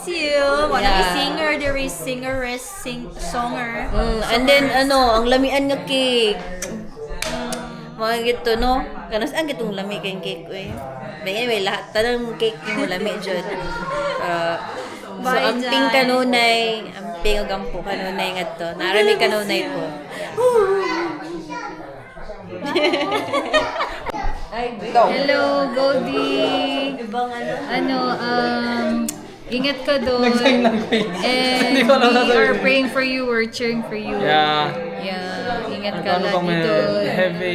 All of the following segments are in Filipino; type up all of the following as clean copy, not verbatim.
you. Wanna be singer, there is singeress, songer. And then ang lamian nga cake. Mga gito no. Kanas ang gitong lami kay cake eh. May lahat tanang cake mo lami jud. So amping kanunay, amping og ampo kanunay ngadto. Narami kanunay po. Hello, Goldie. Ingat ka doon. And we are praying for you. We're cheering for you. Yeah. Yeah, ingat ka Ano bang lagi doon. have a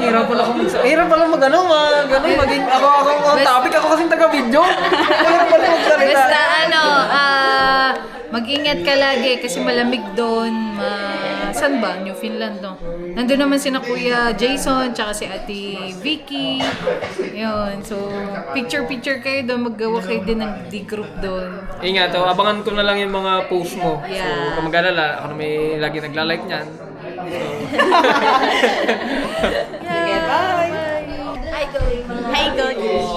hirap pala maging ako ang topic ako kasing taga-video. Hirap pala magsalita. Basta mag-ingat ka lagi kasi malamig doon. Saan ba? New Finland, no? Nandun naman sina Kuya Jason, tsaka si Ate Vicky. Yun. So, picture kayo doon. Maggawa kayo din ng D-group doon. Ingat, abangan ko na lang yung mga post mo. Yeah. So, kung mag-alala, ako na may lagi nagla-like niyan. Sige, bye. Hi, Goldie.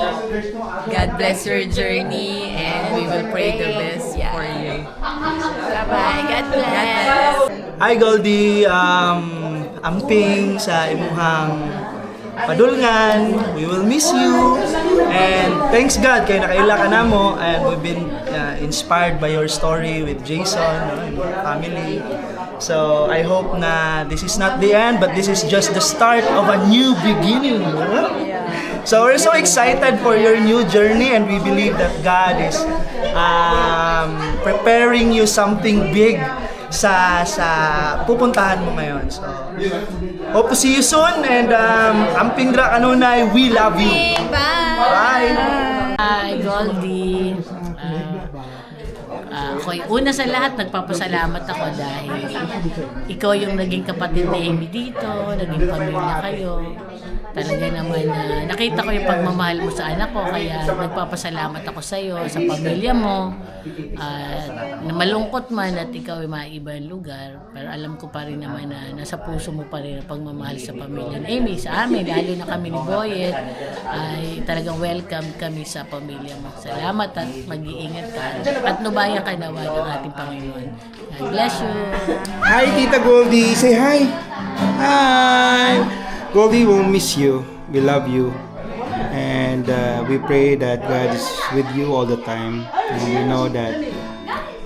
God bless your journey and we will pray the best for you. Bye-bye. God bless. Hi Goldie, amping sa imuhang padulngan. We will miss you. And thanks God kay nakaila ka namo and we've been inspired by your story with Jason and your family. So I hope na this is not the end but this is just the start of a new beginning. So we're so excited for your new journey and we believe that God is preparing you something big sa pupuntahan mo ngayon. So hope to see you soon and amping dra kanunay, we love you. Bye. Hi, Goldie. Una sa lahat, nagpapasalamat ako dahil ikaw yung naging kapatid ni Amy dito, naging pamilya kayo. Talaga naman nakita ko yung pagmamahal mo sa anak ko, kaya nagpapasalamat ako sa iyo, sa pamilya mo. Na malungkot man at ikaw ay maibang lugar, pero alam ko pa rin naman na nasa puso mo pa rin ang pagmamahal sa pamilya ni Amy, sa amin, lalo na kami ni Boyet, ay talagang welcome kami sa pamilya mo. Salamat at mag-iingat ka at nubayan ka nawa ng ating Panginoon. God bless you. Hi, Tita Goldie. Say hi. Hi. Goldie, we'll miss you. We love you. And we pray that God is with you all the time. And we know that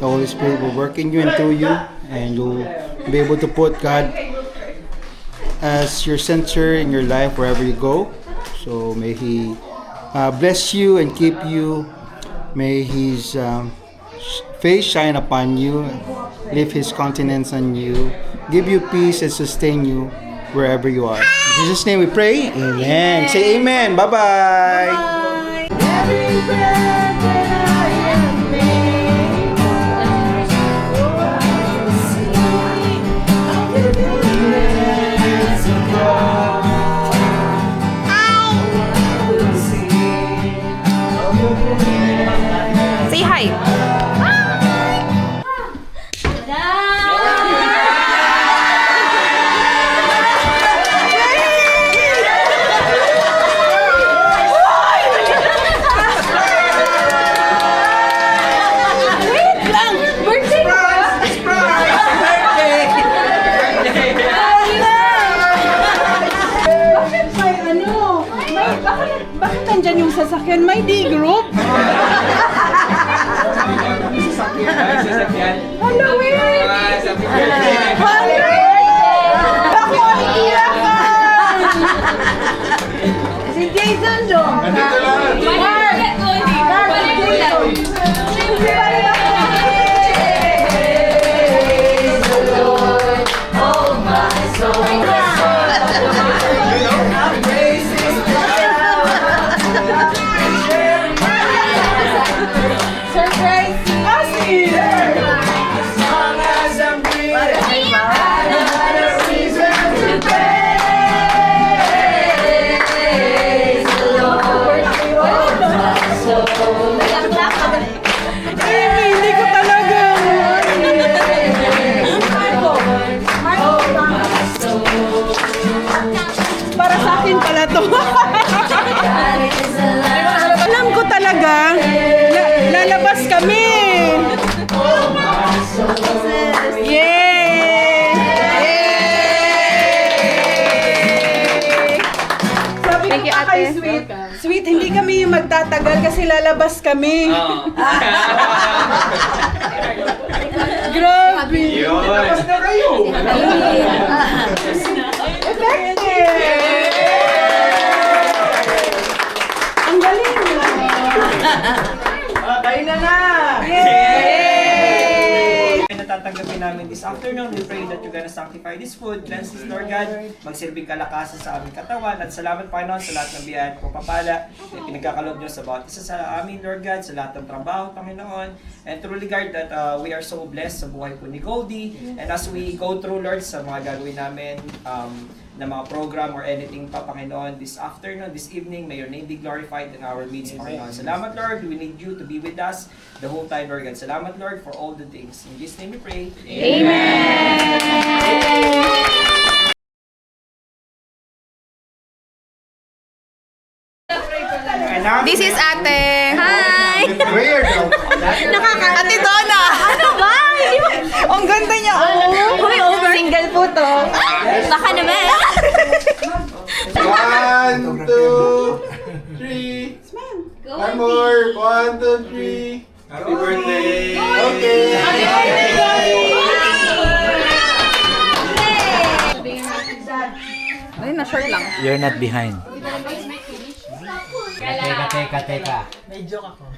the Holy Spirit will work in you and through you. And you'll be able to put God as your center in your life wherever you go. So may He bless you and keep you. May His face shine upon you, lift His countenance on you, give you peace and sustain you wherever you are. In Jesus' name we pray. Amen. Say amen. Bye-bye. Say hi. Bakit nandyan yung sasakyan? May D-group? Hello, Will! Hello! Ako ay iyakan! Si Jason Jong! Nandito lang! Hi, sweet. Sweet, hindi kami yung magtatagal kasi lalabas kami. Grabe. Tapos na kayo! Effective. Ang galing. Kain na! Yay! Natatanggapin namin this afternoon. We pray that you're gonna sanctify this food, cleanse this, Lord God, magsilbing kalakasan sa aming katawan. At salamat, Panginoon, sa lahat ng biyaya at pagpapala na pinagkakaloob niyo sa bawat isa sa amin, Lord God, sa lahat ng trabaho, Panginoon. And truly, God, that we are so blessed sa buhay po ni Goldie. And as we go through, Lord, sa mga gagawin namin, na mga program or anything pa, Panginoon, this afternoon, this evening, may your name be glorified in our midst, Panginoon. Salamat, Lord. We need you to be with us the whole time, Lord God. Salamat, Lord, for all the things. In Jesus' name we pray. This is Ate. Hi! Ate Donna. Ano ba? Ang ganda niya. Hoy, over. Single po to. Baka naman. 1, 2, 3. One more. 1, 2, 3. Happy birthday! Okay. Ay, na-short lang. You're not behind. Teka. May joke ako.